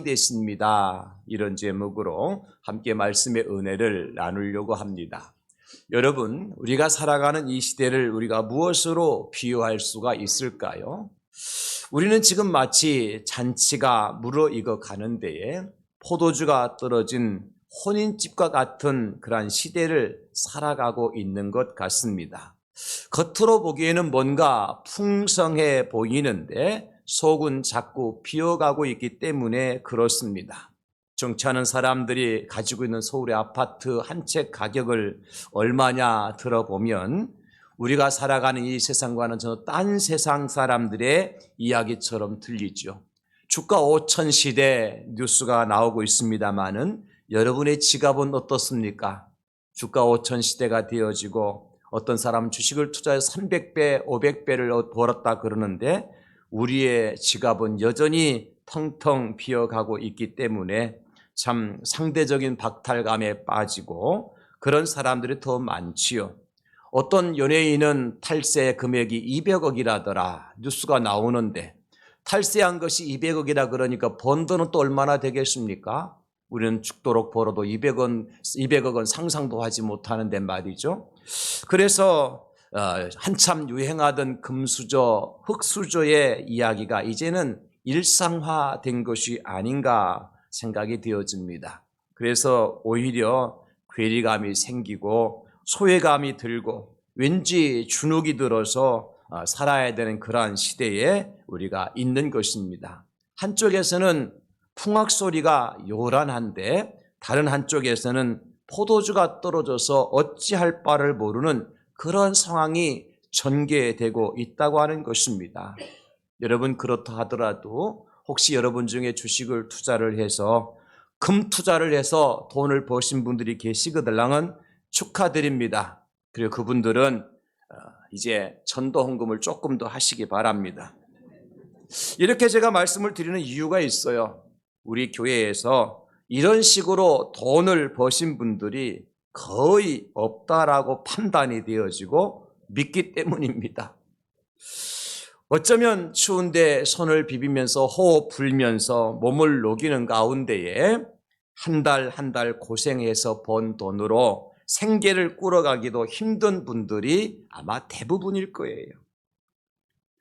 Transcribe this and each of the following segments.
되십니다. 이런 제목으로 함께 말씀의 은혜를 나누려고 합니다. 여러분, 우리가 살아가는 이 시대를 우리가 무엇으로 비유할 수가 있을까요? 우리는 지금 마치 잔치가 무르익어 가는 데에 포도주가 떨어진 혼인집과 같은 그러한 시대를 살아가고 있는 것 같습니다. 겉으로 보기에는 뭔가 풍성해 보이는데 속은 자꾸 비어가고 있기 때문에 그렇습니다. 정치하는 사람들이 가지고 있는 서울의 아파트 한 채 가격을 얼마냐 들어보면 우리가 살아가는 이 세상과는 전혀 딴 세상 사람들의 이야기처럼 들리죠. 주가 5천 시대 뉴스가 나오고 있습니다마는 여러분의 지갑은 어떻습니까? 주가 5천 시대가 되어지고 어떤 사람은 주식을 투자해서 300배, 500배를 벌었다 그러는데 우리의 지갑은 여전히 텅텅 비어가고 있기 때문에 참 상대적인 박탈감에 빠지고 그런 사람들이 더 많지요. 어떤 연예인은 탈세 금액이 200억이라더라 뉴스가 나오는데 탈세한 것이 200억이라 그러니까 번 돈은 또 얼마나 되겠습니까? 우리는 죽도록 벌어도 200억은 상상도 하지 못하는데 말이죠. 그래서 한참 유행하던 금수저, 흙수저의 이야기가 이제는 일상화된 것이 아닌가 생각이 되어집니다. 그래서 오히려 괴리감이 생기고 소외감이 들고 왠지 주눅이 들어서 살아야 되는 그러한 시대에 우리가 있는 것입니다. 한쪽에서는 풍악 소리가 요란한데 다른 한쪽에서는 포도주가 떨어져서 어찌할 바를 모르는 그런 상황이 전개되고 있다고 하는 것입니다. 여러분, 그렇다 하더라도 혹시 여러분 중에 주식을 투자를 해서 금 투자를 해서 돈을 버신 분들이 계시거들랑은 축하드립니다. 그리고 그분들은 이제 전도 헌금을 조금 더 하시기 바랍니다. 이렇게 제가 말씀을 드리는 이유가 있어요. 우리 교회에서 이런 식으로 돈을 버신 분들이 거의 없다라고 판단이 되어지고 믿기 때문입니다. 어쩌면 추운데 손을 비비면서 호흡 불면서 몸을 녹이는 가운데에 한 달 한 달 고생해서 번 돈으로 생계를 꾸려가기도 힘든 분들이 아마 대부분일 거예요.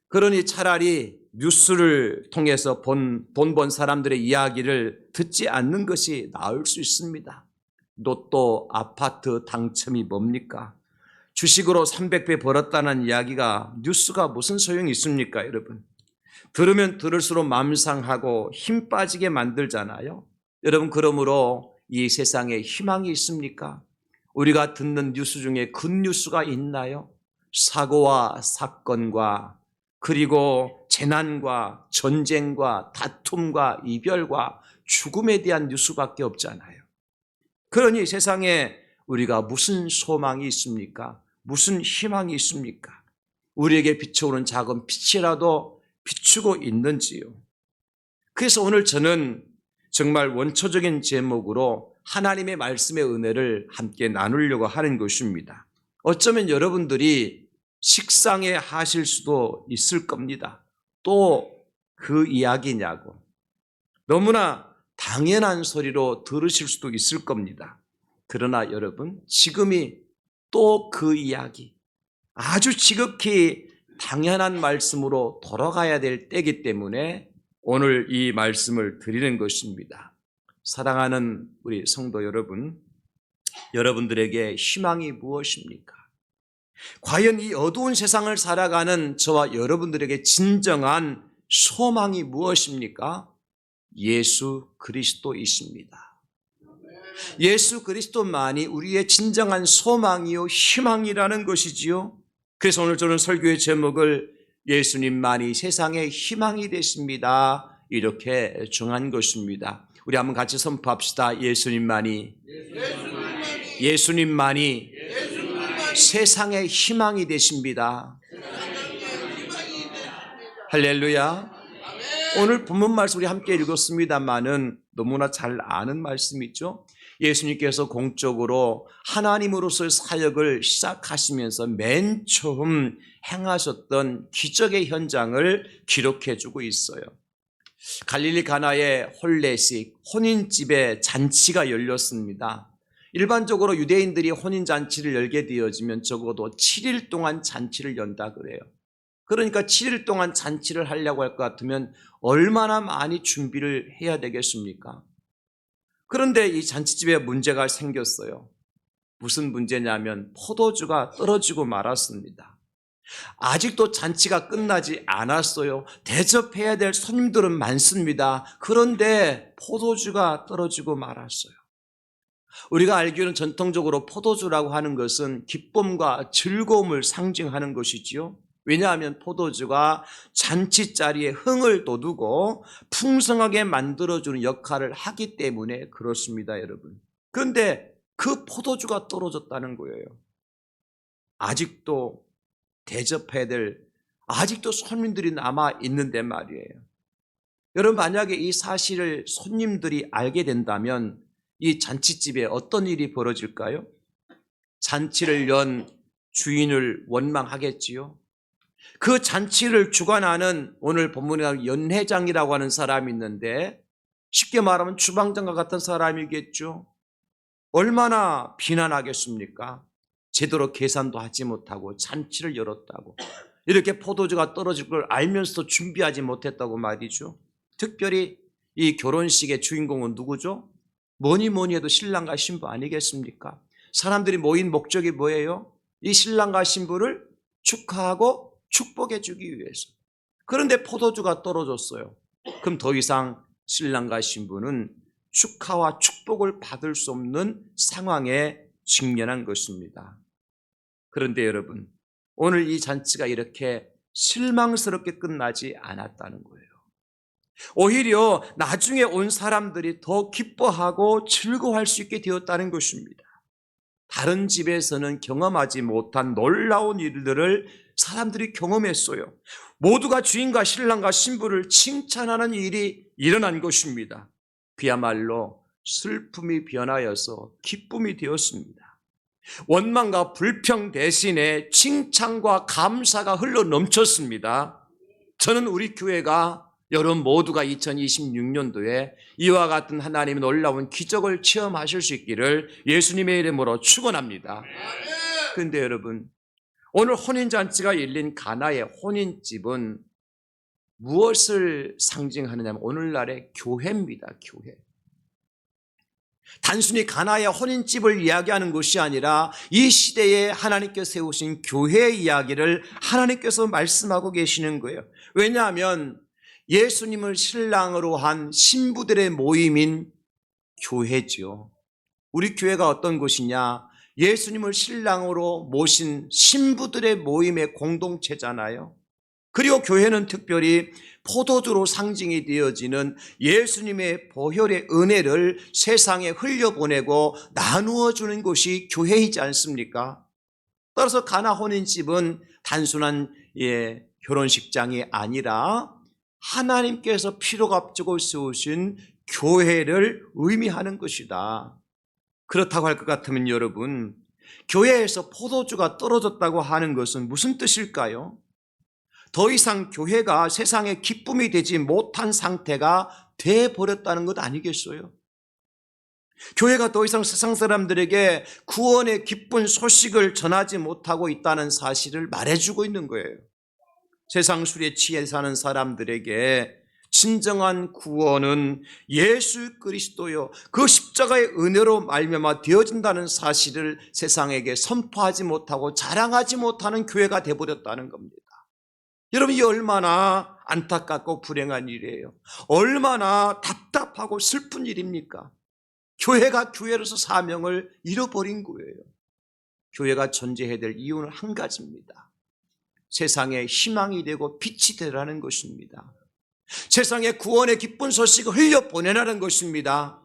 그러니 차라리 뉴스를 통해서 돈 번 사람들의 이야기를 듣지 않는 것이 나을 수 있습니다. 로또, 아파트 당첨이 뭡니까? 주식으로 300배 벌었다는 이야기가 뉴스가 무슨 소용이 있습니까, 여러분? 들으면 들을수록 마음 상하고 힘 빠지게 만들잖아요. 여러분, 그러므로 이 세상에 희망이 있습니까? 우리가 듣는 뉴스 중에 굿뉴스가 있나요? 사고와 사건과 그리고 재난과 전쟁과 다툼과 이별과 죽음에 대한 뉴스밖에 없잖아요. 그러니 세상에 우리가 무슨 소망이 있습니까? 무슨 희망이 있습니까? 우리에게 비춰오는 작은 빛이라도 비추고 있는지요? 그래서 오늘 저는 정말 원초적인 제목으로 하나님의 말씀의 은혜를 함께 나누려고 하는 것입니다. 어쩌면 여러분들이 식상해 하실 수도 있을 겁니다. 또 그 이야기냐고. 너무나 당연한 소리로 들으실 수도 있을 겁니다. 그러나 여러분, 지금이 또 그 이야기, 아주 지극히 당연한 말씀으로 돌아가야 될 때이기 때문에 오늘 이 말씀을 드리는 것입니다. 사랑하는 우리 성도 여러분, 여러분들에게 희망이 무엇입니까? 과연 이 어두운 세상을 살아가는 저와 여러분들에게 진정한 소망이 무엇입니까? 예수 그리스도이십니다. 예수 그리스도만이 우리의 진정한 소망이요 희망이라는 것이지요. 그래서 오늘 저는 설교의 제목을 예수님만이 세상의 희망이 되십니다 이렇게 정한 것입니다. 우리 한번 같이 선포합시다. 예수님만이 세상의 희망이 되십니다. 할렐루야. 오늘 본문 말씀 우리 함께 읽었습니다만은 너무나 잘 아는 말씀이죠. 예수님께서 공적으로 하나님으로서의 사역을 시작하시면서 맨 처음 행하셨던 기적의 현장을 기록해 주고 있어요. 갈릴리 가나의 혼례식, 혼인집의 잔치가 열렸습니다. 일반적으로 유대인들이 혼인잔치를 열게 되어지면 적어도 7일 동안 잔치를 연다 그래요. 그러니까 7일 동안 잔치를 하려고 할 것 같으면 얼마나 많이 준비를 해야 되겠습니까? 그런데 이 잔치집에 문제가 생겼어요. 무슨 문제냐면 포도주가 떨어지고 말았습니다. 아직도 잔치가 끝나지 않았어요. 대접해야 될 손님들은 많습니다. 그런데 포도주가 떨어지고 말았어요. 우리가 알기로는 전통적으로 포도주라고 하는 것은 기쁨과 즐거움을 상징하는 것이지요. 왜냐하면 포도주가 잔치 자리에 흥을 돋우고 풍성하게 만들어주는 역할을 하기 때문에 그렇습니다, 여러분. 그런데 그 포도주가 떨어졌다는 거예요. 아직도 대접해야 될, 아직도 손님들이 남아 있는데 말이에요. 여러분, 만약에 이 사실을 손님들이 알게 된다면 이 잔치집에 어떤 일이 벌어질까요? 잔치를 연 주인을 원망하겠지요. 그 잔치를 주관하는 오늘 본문에 연회장이라고 하는 사람이 있는데 쉽게 말하면 주방장과 같은 사람이겠죠. 얼마나 비난하겠습니까? 제대로 계산도 하지 못하고 잔치를 열었다고, 이렇게 포도주가 떨어질 걸 알면서도 준비하지 못했다고 말이죠. 특별히 이 결혼식의 주인공은 누구죠? 뭐니 해도 신랑과 신부 아니겠습니까? 사람들이 모인 목적이 뭐예요? 이 신랑과 신부를 축하하고 축복해 주기 위해서. 그런데 포도주가 떨어졌어요. 그럼 더 이상 신랑과 신부는 축하와 축복을 받을 수 없는 상황에 직면한 것입니다. 그런데 여러분, 오늘 이 잔치가 이렇게 실망스럽게 끝나지 않았다는 거예요. 오히려 나중에 온 사람들이 더 기뻐하고 즐거워할 수 있게 되었다는 것입니다. 다른 집에서는 경험하지 못한 놀라운 일들을 사람들이 경험했어요. 모두가 주인과 신랑과 신부를 칭찬하는 일이 일어난 것입니다. 그야말로 슬픔이 변하여서 기쁨이 되었습니다. 원망과 불평 대신에 칭찬과 감사가 흘러 넘쳤습니다. 저는 우리 교회가 여러분 모두가 2026년도에 이와 같은 하나님의 놀라운 기적을 체험하실 수 있기를 예수님의 이름으로 축원합니다. 그런데 여러분, 오늘 혼인잔치가 열린 가나의 혼인집은 무엇을 상징하느냐면 오늘날의 교회입니다. 교회. 단순히 가나의 혼인집을 이야기하는 것이 아니라 이 시대에 하나님께서 세우신 교회의 이야기를 하나님께서 말씀하고 계시는 거예요. 왜냐하면 예수님을 신랑으로 한 신부들의 모임인 교회죠. 우리 교회가 어떤 곳이냐? 예수님을 신랑으로 모신 신부들의 모임의 공동체잖아요. 그리고 교회는 특별히 포도주로 상징이 되어지는 예수님의 보혈의 은혜를 세상에 흘려보내고 나누어 주는 것이 교회이지 않습니까? 따라서 가나 혼인집은 단순한 결혼식장이 아니라 하나님께서 피로가 앞두고 세우신 교회를 의미하는 것이다. 그렇다고 할 것 같으면 여러분, 교회에서 포도주가 떨어졌다고 하는 것은 무슨 뜻일까요? 더 이상 교회가 세상에 기쁨이 되지 못한 상태가 돼버렸다는 것 아니겠어요? 교회가 더 이상 세상 사람들에게 구원의 기쁜 소식을 전하지 못하고 있다는 사실을 말해주고 있는 거예요. 세상 술에 취해 사는 사람들에게 진정한 구원은 예수 그리스도요, 그 십자가의 은혜로 말미암아 되어진다는 사실을 세상에게 선포하지 못하고 자랑하지 못하는 교회가 되어버렸다는 겁니다. 여러분, 이 얼마나 안타깝고 불행한 일이에요. 얼마나 답답하고 슬픈 일입니까? 교회가 교회로서 사명을 잃어버린 거예요. 교회가 존재해야 될 이유는 한 가지입니다. 세상에 희망이 되고 빛이 되라는 것입니다. 세상에 구원의 기쁜 소식을 흘려보내라는 것입니다.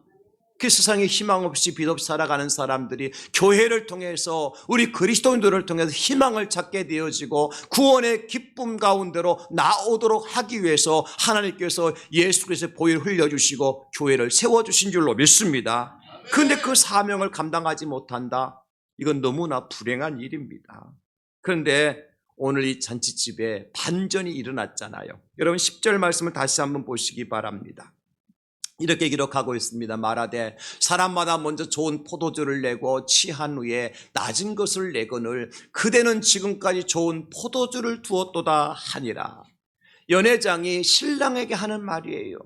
그 세상에 희망 없이 빛 없이 살아가는 사람들이 교회를 통해서, 우리 그리스도인들을 통해서 희망을 찾게 되어지고 구원의 기쁨 가운데로 나오도록 하기 위해서 하나님께서 예수 그리스도의 보혈을 흘려주시고 교회를 세워주신 줄로 믿습니다. 그런데 그 사명을 감당하지 못한다? 이건 너무나 불행한 일입니다. 그런데 오늘 이 잔치집에 반전이 일어났잖아요. 여러분 10절 말씀을 다시 한번 보시기 바랍니다. 이렇게 기록하고 있습니다. 말하되 사람마다 먼저 좋은 포도주를 내고 취한 후에 낮은 것을 내거늘 그대는 지금까지 좋은 포도주를 두었도다 하니라. 연회장이 신랑에게 하는 말이에요.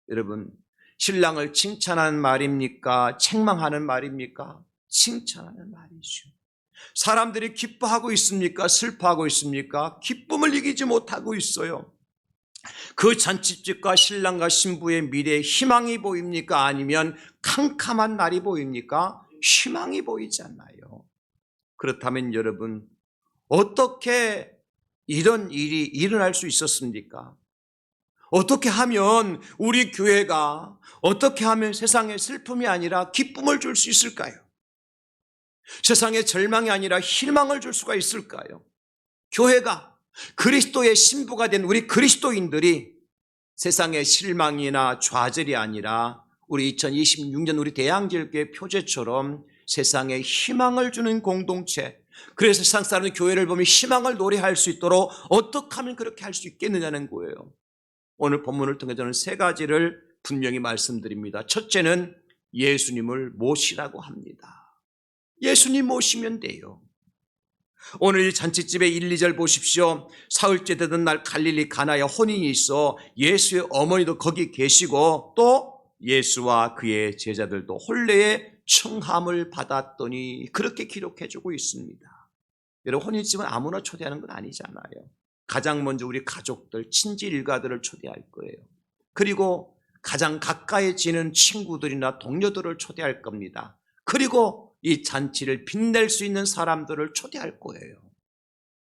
여러분, 신랑을 칭찬하는 말입니까? 책망하는 말입니까? 칭찬하는 말이죠. 사람들이 기뻐하고 있습니까? 슬퍼하고 있습니까? 기쁨을 이기지 못하고 있어요. 그 잔치집과 신랑과 신부의 미래에 희망이 보입니까? 아니면 캄캄한 날이 보입니까? 희망이 보이잖아요. 그렇다면 여러분, 어떻게 이런 일이 일어날 수 있었습니까? 어떻게 하면 우리 교회가, 어떻게 하면 세상에 슬픔이 아니라 기쁨을 줄 수 있을까요? 세상에 절망이 아니라 희망을 줄 수가 있을까요? 교회가, 그리스도의 신부가 된 우리 그리스도인들이 세상의 실망이나 좌절이 아니라 우리 2026년 우리 대양제일교회 표제처럼 세상에 희망을 주는 공동체, 그래서 세상 사람은 교회를 보면 희망을 노래할 수 있도록 어떻게 하면 그렇게 할 수 있겠느냐는 거예요. 오늘 본문을 통해 저는 세 가지를 분명히 말씀드립니다. 첫째는 예수님을 모시라고 합니다. 예수님 모시면 돼요. 오늘 이 잔치집의 1, 2절 보십시오. 사흘째 되던 날 갈릴리 가나에 혼인이 있어 예수의 어머니도 거기 계시고 또 예수와 그의 제자들도 혼례의 청함을 받았더니 그렇게 기록해주고 있습니다. 여러분, 혼인집은 아무나 초대하는 건 아니잖아요. 가장 먼저 우리 가족들, 친지 일가들을 초대할 거예요. 그리고 가장 가까이 지는 친구들이나 동료들을 초대할 겁니다. 그리고 이 잔치를 빛낼 수 있는 사람들을 초대할 거예요.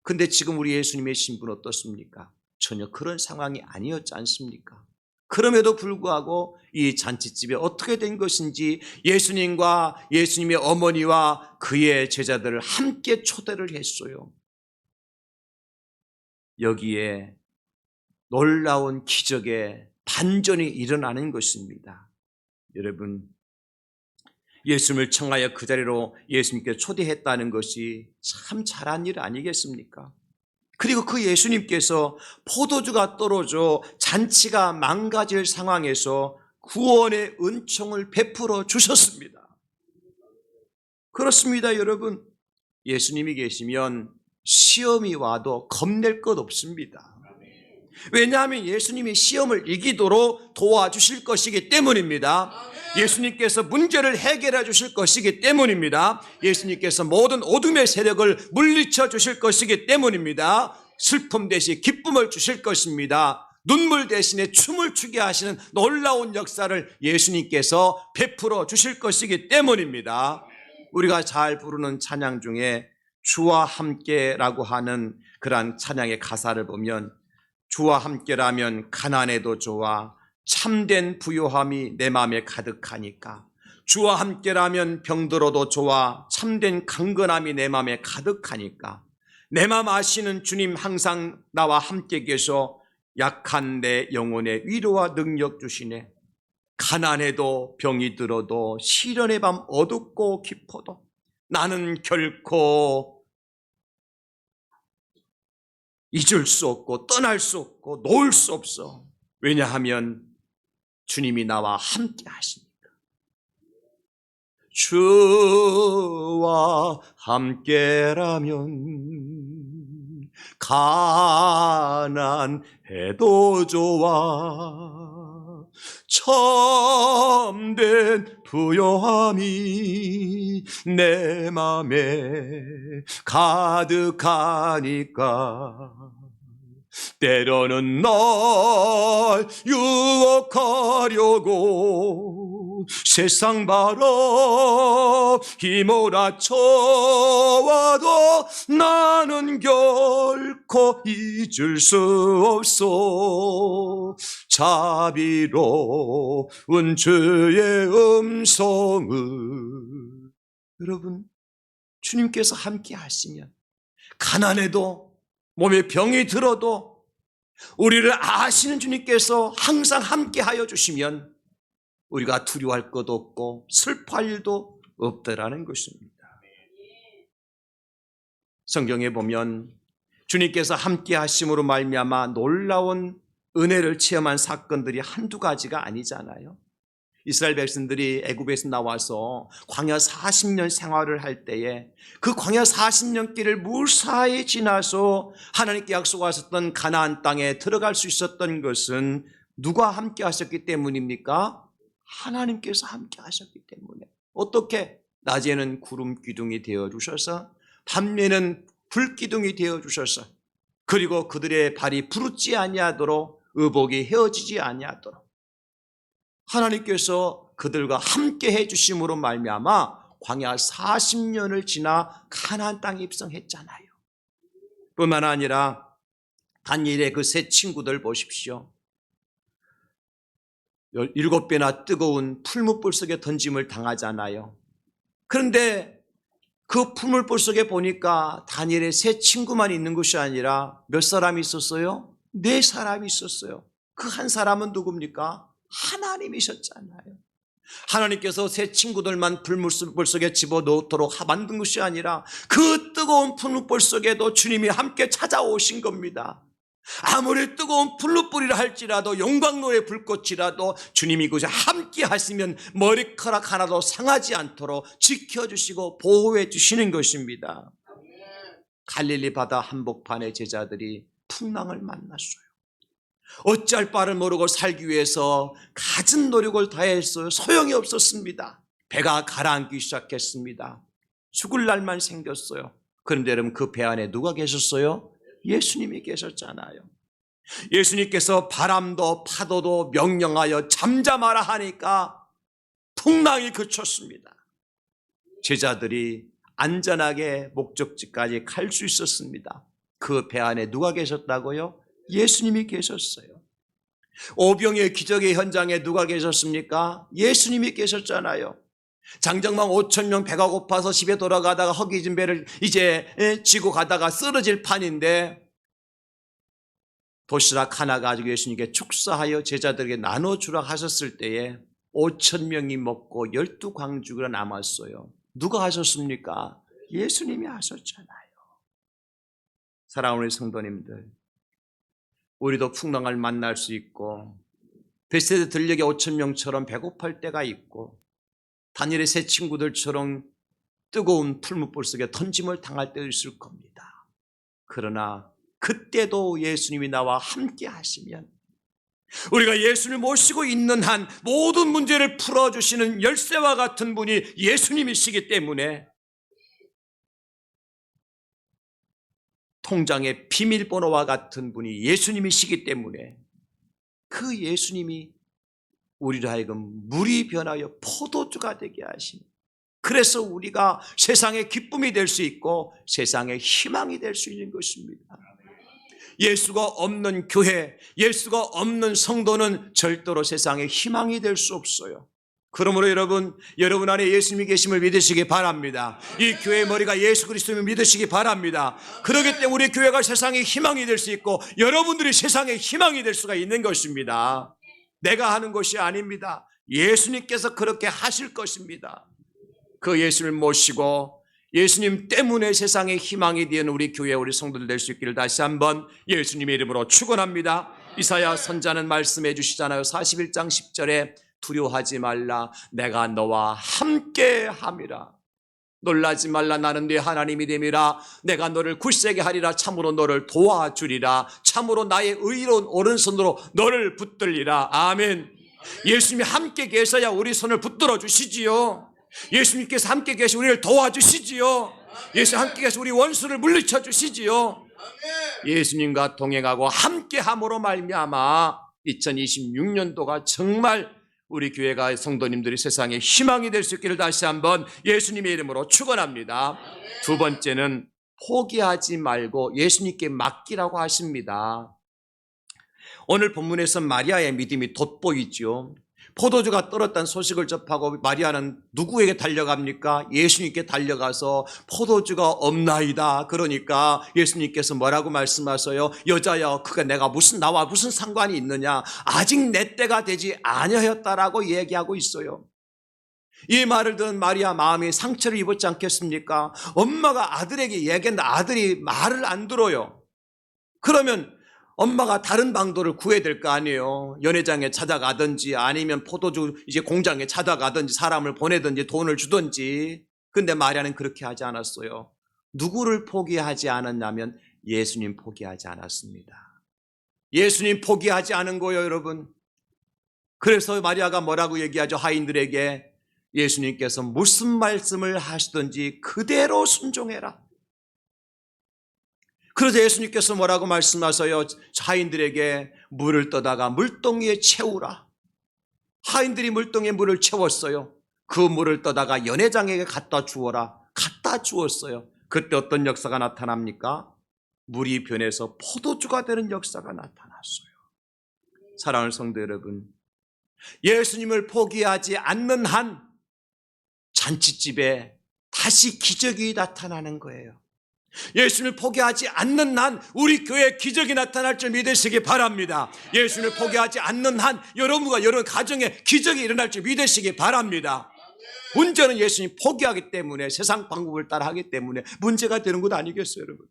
근데 지금 우리 예수님의 신분은 어떻습니까? 전혀 그런 상황이 아니었지 않습니까? 그럼에도 불구하고 이 잔치집에 어떻게 된 것인지 예수님과 예수님의 어머니와 그의 제자들을 함께 초대를 했어요. 여기에 놀라운 기적의 반전이 일어나는 것입니다. 여러분, 예수님을 청하여 그 자리로 예수님께 초대했다는 것이 참 잘한 일 아니겠습니까? 그리고 그 예수님께서 포도주가 떨어져 잔치가 망가질 상황에서 구원의 은총을 베풀어 주셨습니다. 그렇습니다, 여러분. 예수님이 계시면 시험이 와도 겁낼 것 없습니다. 왜냐하면 예수님이 시험을 이기도록 도와주실 것이기 때문입니다. 예수님께서 문제를 해결해 주실 것이기 때문입니다. 예수님께서 모든 어둠의 세력을 물리쳐 주실 것이기 때문입니다. 슬픔 대신 기쁨을 주실 것입니다. 눈물 대신에 춤을 추게 하시는 놀라운 역사를 예수님께서 베풀어 주실 것이기 때문입니다. 우리가 잘 부르는 찬양 중에 주와 함께라고 하는 그러한 찬양의 가사를 보면 주와 함께라면 가난해도 좋아 참된 부요함이 내 마음에 가득하니까 주와 함께라면 병들어도 좋아 참된 강건함이 내 마음에 가득하니까 내 마음 아시는 주님 항상 나와 함께 계셔 약한 내 영혼에 위로와 능력 주시네. 가난해도 병이 들어도 시련의 밤 어둡고 깊어도 나는 결코 잊을 수 없고 떠날 수 없고 놓을 수 없어. 왜냐하면 주님이 나와 함께 하시니까. 주와 함께라면 가난해도 좋아 참된 부요함이 내 맘에 가득하니까 때로는 날 유혹하려고 세상 바람 휘몰아쳐와도 나는 결코 잊을 수 없어 자비로운 주의 음성을. 여러분, 주님께서 함께 하시면 가난해도 몸에 병이 들어도 우리를 아시는 주님께서 항상 함께 하여 주시면 우리가 두려워할 것도 없고 슬퍼할 일도 없다라는 것입니다. 성경에 보면 주님께서 함께 하심으로 말미암아 놀라운 은혜를 체험한 사건들이 한두 가지가 아니잖아요. 이스라엘 백성들이 애굽에서 나와서 광야 40년 생활을 할 때에 그 광야 40년 길을 무사히 지나서 하나님께 약속하셨던 가나안 땅에 들어갈 수 있었던 것은 누가 함께 하셨기 때문입니까? 하나님께서 함께 하셨기 때문에. 어떻게? 낮에는 구름 기둥이 되어주셔서 밤에는 불기둥이 되어주셔서 그리고 그들의 발이 부르지 아니하도록 의복이 헤어지지 아니하도록 하나님께서 그들과 함께 해주심으로 말미암아 광야 40년을 지나 가나안 땅에 입성했잖아요. 뿐만 아니라 다니엘의 그 세 친구들 보십시오. 7배나 뜨거운 풀무불 속에 던짐을 당하잖아요. 그런데 그 풀무불 속에 보니까 다니엘의 세 친구만 있는 것이 아니라 몇 사람이 있었어요? 4사람이 있었어요. 그 한 사람은 누굽니까? 하나님이셨잖아요. 하나님께서 세 친구들만 풀무불 속에 집어넣도록 만든 것이 아니라 그 뜨거운 풀무불 속에도 주님이 함께 찾아오신 겁니다. 아무리 뜨거운 풀무불이라 할지라도 용광로의 불꽃이라도 주님이 그곳에 함께 하시면 머리카락 하나도 상하지 않도록 지켜주시고 보호해 주시는 것입니다. 갈릴리 바다 한복판의 제자들이 풍랑을 만났어요. 어찌할 바를 모르고 살기 위해서 갖은 노력을 다했어요. 소용이 없었습니다. 배가 가라앉기 시작했습니다. 죽을 날만 생겼어요. 그런데 여러분 그 배 안에 누가 계셨어요? 예수님이 계셨잖아요. 예수님께서 바람도 파도도 명령하여 잠잠하라 하니까 풍랑이 그쳤습니다. 제자들이 안전하게 목적지까지 갈 수 있었습니다. 그 배 안에 누가 계셨다고요? 예수님이 계셨어요. 오병이의 기적의 현장에 누가 계셨습니까? 예수님이 계셨잖아요. 장정망 5,000명 배가 고파서 집에 돌아가다가 허기진 배를 이제 지고 가다가 쓰러질 판인데 도시락 하나 가지고 예수님께 축사하여 제자들에게 나눠주라 하셨을 때에 5,000명이 먹고 12광주가 남았어요. 누가 하셨습니까? 예수님이 하셨잖아요. 사랑하는 성도님들, 우리도 풍랑을 만날 수 있고 베세다 들녘의 5,000명처럼 배고플 때가 있고 다니엘의 세 친구들처럼 뜨거운 풀무불 속에 던짐을 당할 때도 있을 겁니다. 그러나 그때도 예수님이 나와 함께 하시면 우리가 예수를 모시고 있는 한 모든 문제를 풀어주시는 열쇠와 같은 분이 예수님이시기 때문에 통장의 비밀번호와 같은 분이 예수님이시기 때문에 그 예수님이 우리로 하여금 물이 변하여 포도주가 되게 하시니 그래서 우리가 세상의 기쁨이 될 수 있고 세상의 희망이 될 수 있는 것입니다. 예수가 없는 교회, 예수가 없는 성도는 절대로 세상의 희망이 될 수 없어요. 그러므로 여러분 안에 예수님이 계심을 믿으시기 바랍니다. 이 교회의 머리가 예수 그리스도를 믿으시기 바랍니다. 그렇기 때문에 우리 교회가 세상의 희망이 될 수 있고 여러분들이 세상의 희망이 될 수가 있는 것입니다. 내가 하는 것이 아닙니다. 예수님께서 그렇게 하실 것입니다. 그 예수님을 모시고 예수님 때문에 세상의 희망이 되는 우리 교회 우리 성도들 될 수 있기를 다시 한번 예수님의 이름으로 축원합니다. 이사야 선자는 말씀해 주시잖아요. 41장 10절에 두려워하지 말라 내가 너와 함께 함이라. 놀라지 말라 나는 네 하나님이 됨이라. 내가 너를 굳세게 하리라. 참으로 너를 도와주리라. 참으로 나의 의로운 오른손으로 너를 붙들리라. 아멘. 예수님이 함께 계셔야 우리 손을 붙들어 주시지요. 예수님께서 함께 계시 우리를 도와주시지요. 예수님 함께 계시 우리 원수를 물리쳐 주시지요. 예수님과 동행하고 함께함으로 말미암아 2026년도가 정말 우리 교회가 성도님들이 세상에 희망이 될 수 있기를 다시 한번 예수님의 이름으로 축원합니다. 두 번째는 포기하지 말고 예수님께 맡기라고 하십니다. 오늘 본문에서 마리아의 믿음이 돋보이죠. 포도주가 떨었다는 소식을 접하고 마리아는 누구에게 달려갑니까? 예수님께 달려가서 포도주가 없나이다. 그러니까 예수님께서 뭐라고 말씀하세요? 여자여 그가 나와 무슨 상관이 있느냐? 아직 내 때가 되지 아니하였다라고 얘기하고 있어요. 이 말을 듣는 마리아 마음이 상처를 입었지 않겠습니까? 엄마가 아들에게 얘기했는데 아들이 말을 안 들어요. 그러면 엄마가 다른 방도를 구해야 될 거 아니에요. 연회장에 찾아가든지 아니면 포도주 이제 공장에 찾아가든지 사람을 보내든지 돈을 주든지. 근데 마리아는 그렇게 하지 않았어요. 누구를 포기하지 않았냐면 예수님 포기하지 않았습니다. 예수님 포기하지 않은 거예요, 여러분. 그래서 마리아가 뭐라고 얘기하죠? 하인들에게 예수님께서 무슨 말씀을 하시든지 그대로 순종해라. 그래서 예수님께서 뭐라고 말씀하세요? 하인들에게 물을 떠다가 물동이에 채우라. 하인들이 물동이에 물을 채웠어요. 그 물을 떠다가 연회장에게 갖다 주어라. 갖다 주었어요. 그때 어떤 역사가 나타납니까? 물이 변해서 포도주가 되는 역사가 나타났어요. 사랑하는 성도 여러분, 예수님을 포기하지 않는 한 잔치집에 다시 기적이 나타나는 거예요. 예수님을 포기하지 않는 한 우리 교회에 기적이 나타날 줄 믿으시기 바랍니다. 예수님을 포기하지 않는 한 여러분과 여러분 가정에 기적이 일어날 줄 믿으시기 바랍니다. 문제는 예수님 포기하기 때문에 세상 방법을 따라하기 때문에 문제가 되는 것 아니겠어요, 여러분?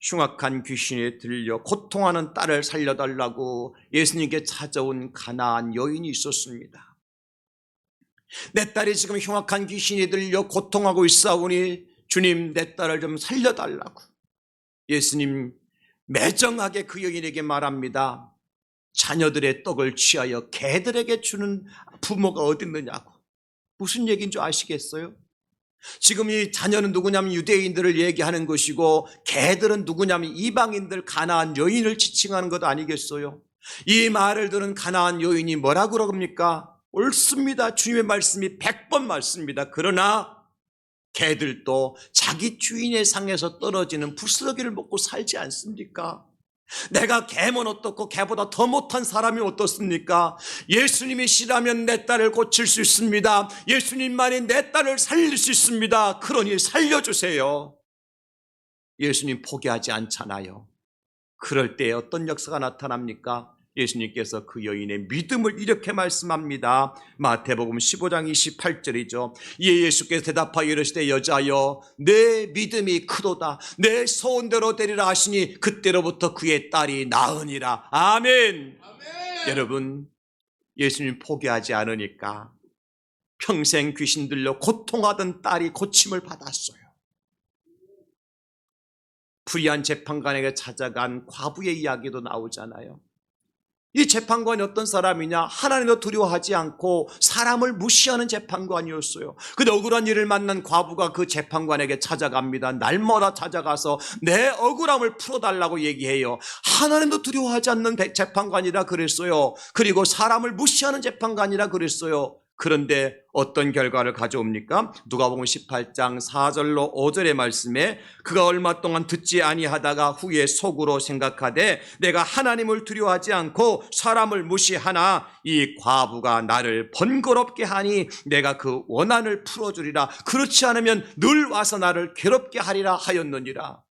흉악한 귀신에 들려 고통하는 딸을 살려달라고 예수님께 찾아온 가나안 여인이 있었습니다. 내 딸이 지금 흉악한 귀신이 들려 고통하고 있사오니 주님 내 딸을 좀 살려달라고 예수님 매정하게 그 여인에게 말합니다. 자녀들의 떡을 취하여 개들에게 주는 부모가 어디 있느냐고. 무슨 얘기인 줄 아시겠어요? 지금 이 자녀는 누구냐면 유대인들을 얘기하는 것이고 개들은 누구냐면 이방인들 가나안 여인을 지칭하는 것 아니겠어요? 이 말을 들은 가나안 여인이 뭐라고 그럽니까? 옳습니다. 주님의 말씀이 100번 맞습니다. 그러나 개들도 자기 주인의 상에서 떨어지는 부스러기를 먹고 살지 않습니까? 내가 개면 어떻고 개보다 더 못한 사람이 어떻습니까? 예수님이시라면 내 딸을 고칠 수 있습니다. 예수님만이 내 딸을 살릴 수 있습니다. 그러니 살려주세요. 예수님 포기하지 않잖아요. 그럴 때 어떤 역사가 나타납니까? 예수님께서 그 여인의 믿음을 이렇게 말씀합니다. 마태복음 15장 28절이죠. 이에 예수께서 대답하여 이르시되 여자여 내 믿음이 크도다. 내 소원대로 되리라 하시니 그때로부터 그의 딸이 나으니라. 아멘. 아멘. 여러분 예수님 포기하지 않으니까 평생 귀신 들려 고통하던 딸이 고침을 받았어요. 불의한 재판관에게 찾아간 과부의 이야기도 나오잖아요. 이 재판관이 어떤 사람이냐? 하나님도 두려워하지 않고 사람을 무시하는 재판관이었어요. 근데 억울한 일을 만난 과부가 그 재판관에게 찾아갑니다. 날마다 찾아가서 내 억울함을 풀어달라고 얘기해요. 하나님도 두려워하지 않는 재판관이라 그랬어요. 그리고 사람을 무시하는 재판관이라 그랬어요. 그런데 어떤 결과를 가져옵니까? 누가복음 18장 4절로 5절의 말씀에 그가 얼마 동안 듣지 아니하다가 후에 속으로 생각하되 내가 하나님을 두려워하지 않고 사람을 무시하나 이 과부가 나를 번거롭게 하니 내가 그 원한을 풀어주리라. 그렇지 않으면 늘 와서 나를 괴롭게 하리라 하였느니라.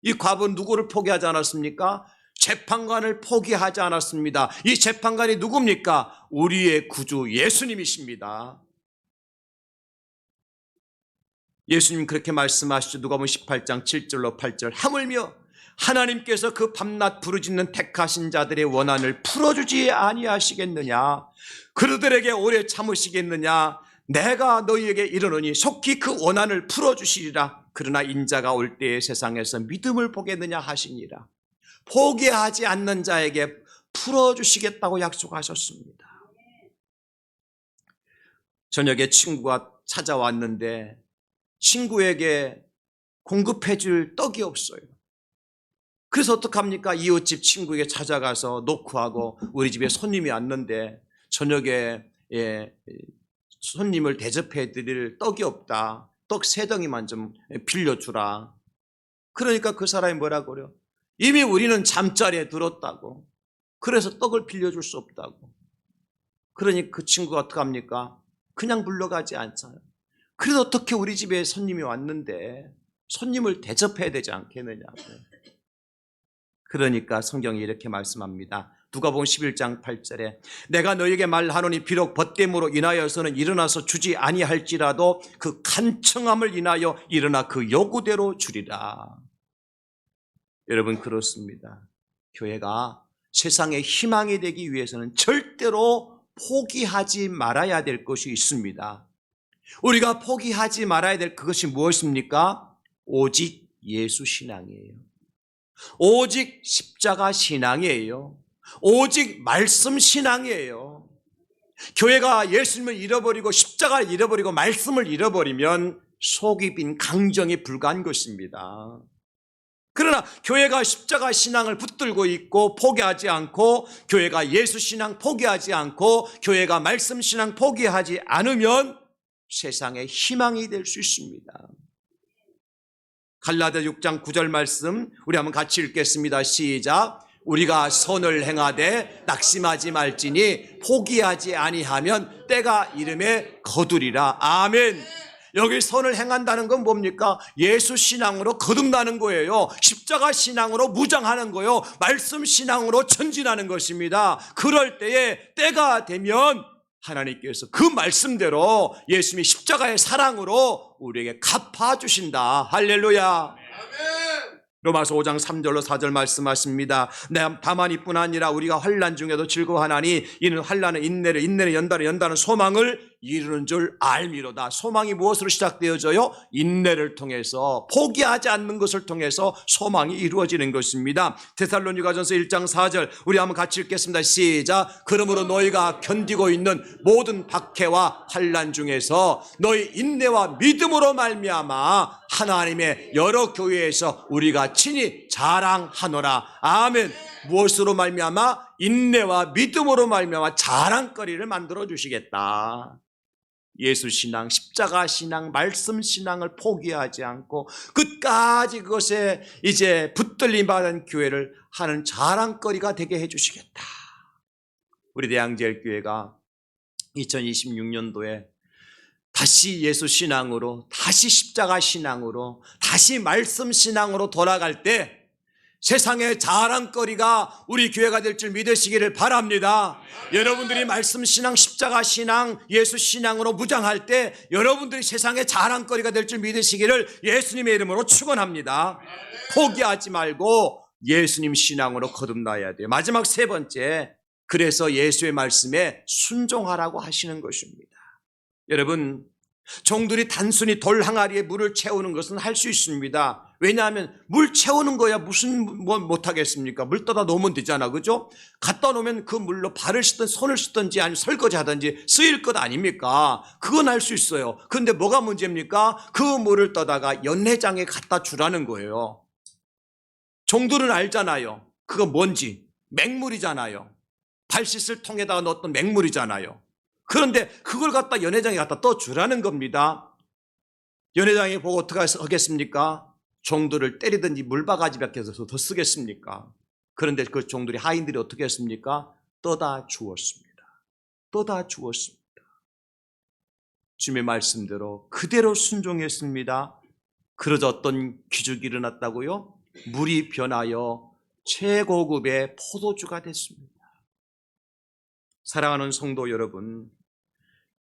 이 과부는 누구를 포기하지 않았습니까? 재판관을 포기하지 않았습니다. 이 재판관이 누굽니까? 우리의 구주 예수님이십니다. 예수님 그렇게 말씀하시죠. 누가복음 18장 7절로 8절 하물며 하나님께서 그 밤낮 부르짖는 택하신 자들의 원한을 풀어주지 아니하시겠느냐? 그들에게 오래 참으시겠느냐? 내가 너희에게 이르노니 속히 그 원한을 풀어주시리라. 그러나 인자가 올 때에 세상에서 믿음을 보겠느냐 하시니라. 포기하지 않는 자에게 풀어주시겠다고 약속하셨습니다. 저녁에 친구가 찾아왔는데 친구에게 공급해줄 떡이 없어요. 그래서 어떡합니까? 이웃집 친구에게 찾아가서 노크하고 우리 집에 손님이 왔는데 저녁에 손님을 대접해드릴 떡이 없다. 떡 3덩이만 좀 빌려주라. 그러니까 그 사람이 뭐라고 그래요? 이미 우리는 잠자리에 들었다고. 그래서 떡을 빌려줄 수 없다고. 그러니 그 친구가 어떡합니까? 그냥 물러가지 않잖아요. 그래서 어떻게 우리 집에 손님이 왔는데 손님을 대접해야 되지 않겠느냐고. 그러니까 성경이 이렇게 말씀합니다. 누가복음 11장 8절에 내가 너에게 말하노니 비록 벗됨으로 인하여서는 일어나서 주지 아니할지라도 그 간청함을 인하여 일어나 그 요구대로 주리라. 여러분 그렇습니다. 교회가 세상의 희망이 되기 위해서는 절대로 포기하지 말아야 될 것이 있습니다. 우리가 포기하지 말아야 될 그것이 무엇입니까? 오직 예수 신앙이에요. 오직 십자가 신앙이에요. 오직 말씀 신앙이에요. 교회가 예수님을 잃어버리고 십자가를 잃어버리고 말씀을 잃어버리면 속이 빈 강정에 불과한 것입니다. 그러나 교회가 십자가 신앙을 붙들고 있고 포기하지 않고, 교회가 예수 신앙 포기하지 않고, 교회가 말씀 신앙 포기하지 않으면 세상의 희망이 될 수 있습니다. 갈라디아 6장 9절 말씀 우리 한번 같이 읽겠습니다. 시작. 우리가 선을 행하되 낙심하지 말지니 포기하지 아니하면 때가 이름에 거두리라. 아멘. 여기 선을 행한다는 건 뭡니까? 예수 신앙으로 거듭나는 거예요. 십자가 신앙으로 무장하는 거예요. 말씀 신앙으로 전진하는 것입니다. 그럴 때에 때가 되면 하나님께서 그 말씀대로 예수님의 십자가의 사랑으로 우리에게 갚아주신다. 할렐루야. 로마서 5장 3절로 4절 말씀하십니다. 다만 이뿐 아니라 우리가 환난 중에도 즐거워하나니 이는 환난은 인내를, 인내는 연단을, 연단은 소망을 이루는 줄 알미로다. 소망이 무엇으로 시작되어져요? 인내를 통해서, 포기하지 않는 것을 통해서 소망이 이루어지는 것입니다. 데살로니가전서 1장 4절 우리 한번 같이 읽겠습니다. 시작. 그러므로 너희가 견디고 있는 모든 박해와 환난 중에서 너희 인내와 믿음으로 말미암아 하나님의 여러 교회에서 우리가 친히 자랑하노라. 아멘. 무엇으로 말미암아? 인내와 믿음으로 말미암아 자랑거리를 만들어 주시겠다. 예수 신앙, 십자가 신앙, 말씀 신앙을 포기하지 않고 끝까지 그것에 이제 붙들림 받은 교회를 하는 자랑거리가 되게 해 주시겠다. 우리 대양제일교회가 2026년도에 다시 예수 신앙으로, 다시 십자가 신앙으로, 다시 말씀 신앙으로 돌아갈 때 세상의 자랑거리가 우리 교회가 될 줄 믿으시기를 바랍니다. 여러분들이 말씀 신앙, 십자가 신앙, 예수 신앙으로 무장할 때 여러분들이 세상의 자랑거리가 될 줄 믿으시기를 예수님의 이름으로 축원합니다. 포기하지 말고 예수님 신앙으로 거듭나야 돼요. 마지막 세 번째, 그래서 예수의 말씀에 순종하라고 하시는 것입니다. 여러분, 종들이 단순히 돌 항아리에 물을 채우는 것은 할 수 있습니다. 왜냐하면 물 채우는 거야 무슨 못하겠습니까? 물 떠다 놓으면 되잖아, 그죠? 갖다 놓으면 그 물로 발을 씻든 손을 씻든지 아니면 설거지 하든지 쓰일 것 아닙니까? 그건 할 수 있어요. 그런데 뭐가 문제입니까? 그 물을 떠다가 연회장에 갖다 주라는 거예요. 종들은 알잖아요. 그거 뭔지. 맹물이잖아요. 발 씻을 통에다가 넣었던 맹물이잖아요. 그런데 그걸 갖다 연회장에 갖다 떠주라는 겁니다. 연회장에 보고 어떻게 하겠습니까? 종들을 때리든지 물바가지 밖에서 더 쓰겠습니까? 그런데 그 종들이, 하인들이 어떻게 했습니까? 떠다 주었습니다. 떠다 주었습니다. 주님의 말씀대로 그대로 순종했습니다. 그러자 어떤 기적이 일어났다고요? 물이 변하여 최고급의 포도주가 됐습니다. 사랑하는 성도 여러분,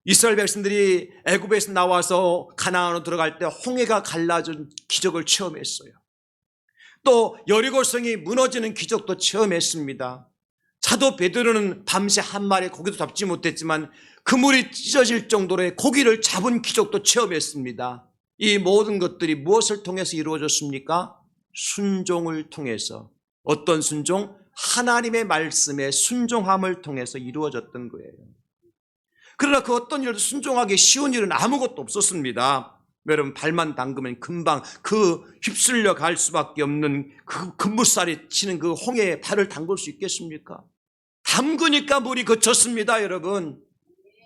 이스라엘 백성들이 애굽에서 나와서 가나안으로 들어갈 때 홍해가 갈라진 기적을 체험했어요. 또 여리고성이 무너지는 기적도 체험했습니다. 사도 베드로는 밤새 한 마리 고기도 잡지 못했지만 그물이 찢어질 정도로의 고기를 잡은 기적도 체험했습니다. 이 모든 것들이 무엇을 통해서 이루어졌습니까? 순종을 통해서. 어떤 순종? 하나님의 말씀에 순종함을 통해서 이루어졌던 거예요. 그러나 그 어떤 일도 순종하기 쉬운 일은 아무것도 없었습니다. 여러분, 발만 담그면 금방 그 휩쓸려 갈 수밖에 없는 그 급물살이 치는 그 홍해에 발을 담글 수 있겠습니까? 담그니까 물이 그쳤습니다. 여러분,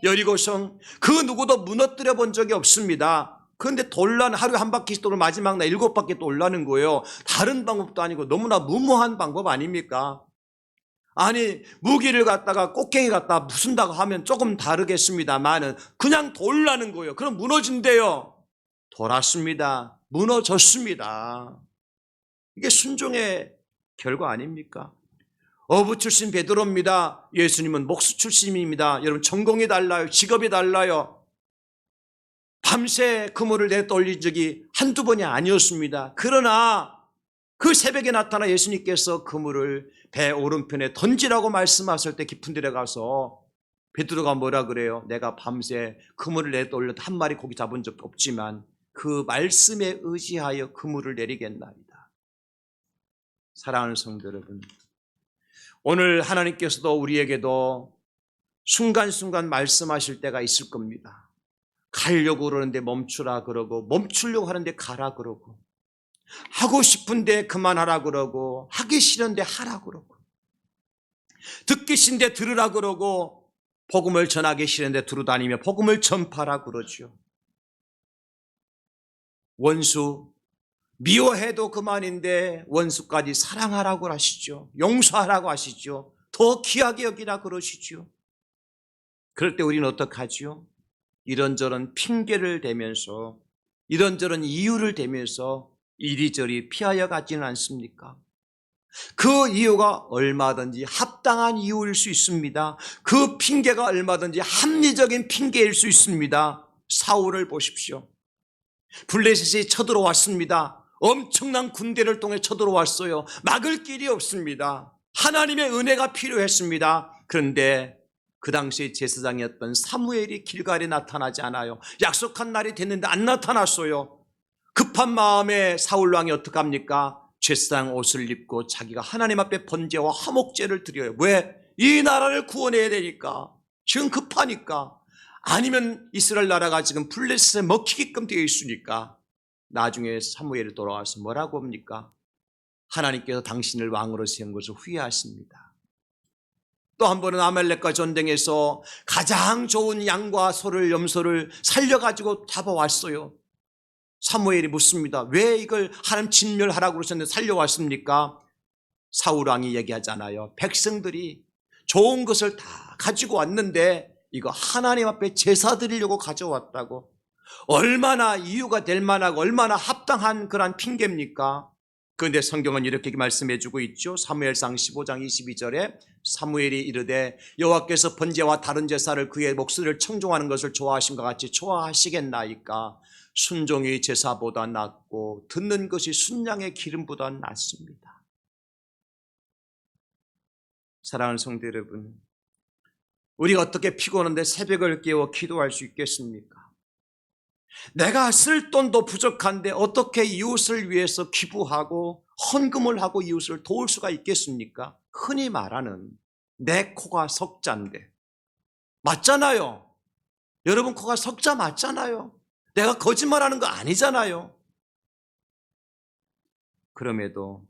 여리고성 그 누구도 무너뜨려 본 적이 없습니다. 그런데 돌라는 하루에 한 바퀴씩 돌고 마지막 날 7바퀴 돌라는 거예요. 다른 방법도 아니고 너무나 무모한 방법 아닙니까? 아니, 무기를 갖다가 꽃갱이 갖다 부순다고 하면 조금 다르겠습니다만은 그냥 돌라는 거예요. 그럼 무너진대요. 돌았습니다. 무너졌습니다. 이게 순종의 결과 아닙니까? 어부 출신 베드로입니다. 예수님은 목수 출신입니다. 여러분, 전공이 달라요. 직업이 달라요. 밤새 그물을 내떠올린 적이 한두 번이 아니었습니다. 그러나 그 새벽에 나타나 예수님께서 그물을 배 오른편에 던지라고 말씀하실 때 깊은 데에 가서 베드로가 뭐라 그래요? 내가 밤새 그물을 내돌려도 한 마리 고기 잡은 적 없지만 그 말씀에 의지하여 그물을 내리겠나이다. 사랑하는 성도 여러분, 오늘 하나님께서도 우리에게도 순간순간 말씀하실 때가 있을 겁니다. 가려고 그러는데 멈추라 그러고, 멈추려고 하는데 가라 그러고, 하고 싶은데 그만하라 그러고, 하기 싫은데 하라 그러고, 듣기 싫은데 들으라 그러고, 복음을 전하기 싫은데 두루다니며 복음을 전파라 그러죠. 원수 미워해도 그만인데 원수까지 사랑하라고 하시죠. 용서하라고 하시죠. 더 귀하게 여기라 그러시죠. 그럴 때 우리는 어떡하죠? 이런저런 핑계를 대면서, 이런저런 이유를 대면서 이리저리 피하여 가지는 않습니까? 그 이유가 얼마든지 합당한 이유일 수 있습니다. 그 핑계가 얼마든지 합리적인 핑계일 수 있습니다. 사울을 보십시오. 블레셋이 쳐들어왔습니다. 엄청난 군대를 통해 쳐들어왔어요. 막을 길이 없습니다. 하나님의 은혜가 필요했습니다. 그런데 그 당시 제사장이었던 사무엘이 길갈에 나타나지 않아요. 약속한 날이 됐는데 안 나타났어요. 급한 마음에 사울왕이 어떡합니까? 제사장 옷을 입고 자기가 하나님 앞에 번제와 화목제를 드려요. 왜? 이 나라를 구원해야 되니까. 지금 급하니까. 아니면 이스라엘 나라가 지금 블레셋에 먹히게끔 되어 있으니까. 나중에 사무엘이 돌아와서 뭐라고 합니까? 하나님께서 당신을 왕으로 세운 것을 후회하십니다. 또 한 번은 아말렉과 전쟁에서 가장 좋은 양과 소를, 염소를 살려가지고 잡아왔어요. 사무엘이 묻습니다. 왜 이걸 하나님 진멸하라고 그러셨는데 살려왔습니까? 사울왕이 얘기하잖아요. 백성들이 좋은 것을 다 가지고 왔는데 이거 하나님 앞에 제사 드리려고 가져왔다고. 얼마나 이유가 될 만하고 얼마나 합당한 그런 핑계입니까? 그런데 성경은 이렇게 말씀해 주고 있죠. 사무엘상 15장 22절에 사무엘이 이르되 여호와께서 번제와 다른 제사를 그의 목소리를 청종하는 것을 좋아하심과 같이 좋아하시겠나이까? 순종이 제사보다 낫고 듣는 것이 순양의 기름보다 낫습니다. 사랑하는 성도 여러분, 우리가 어떻게 피곤한데 새벽을 깨워 기도할 수 있겠습니까? 내가 쓸 돈도 부족한데 어떻게 이웃을 위해서 기부하고 헌금을 하고 이웃을 도울 수가 있겠습니까? 흔히 말하는 내 코가 석자인데. 맞잖아요. 여러분 코가 석자 맞잖아요. 내가 거짓말하는 거 아니잖아요. 그럼에도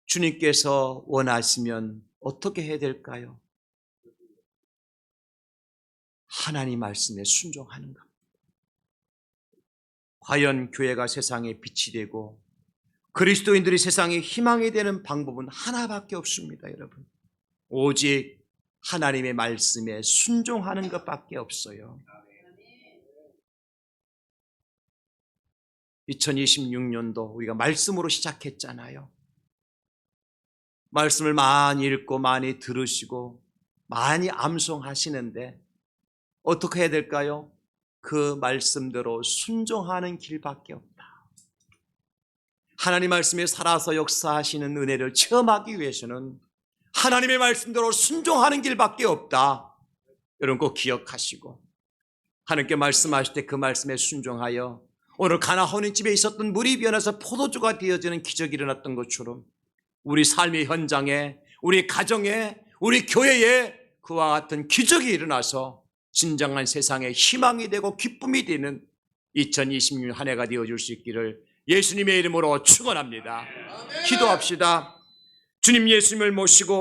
주님께서 원하시면 어떻게 해야 될까요? 하나님 말씀에 순종하는 겁니다. 과연 교회가 세상에 빛이 되고 그리스도인들이 세상에 희망이 되는 방법은 하나밖에 없습니다, 여러분. 오직 하나님의 말씀에 순종하는 것밖에 없어요. 2026년도 우리가 말씀으로 시작했잖아요. 말씀을 많이 읽고 많이 들으시고 많이 암송하시는데 어떻게 해야 될까요? 그 말씀대로 순종하는 길밖에 없다. 하나님 말씀에 살아서 역사하시는 은혜를 체험하기 위해서는 하나님의 말씀대로 순종하는 길밖에 없다. 여러분 꼭 기억하시고 하나님께 말씀하실 때 그 말씀에 순종하여 오늘 가나 혼인집에 있었던 물이 변해서 포도주가 되어지는 기적이 일어났던 것처럼 우리 삶의 현장에, 우리 가정에, 우리 교회에 그와 같은 기적이 일어나서 진정한 세상의 희망이 되고 기쁨이 되는 2026년 한 해가 되어줄 수 있기를 예수님의 이름으로 축원합니다. 기도합시다. 주님 예수님을 모시고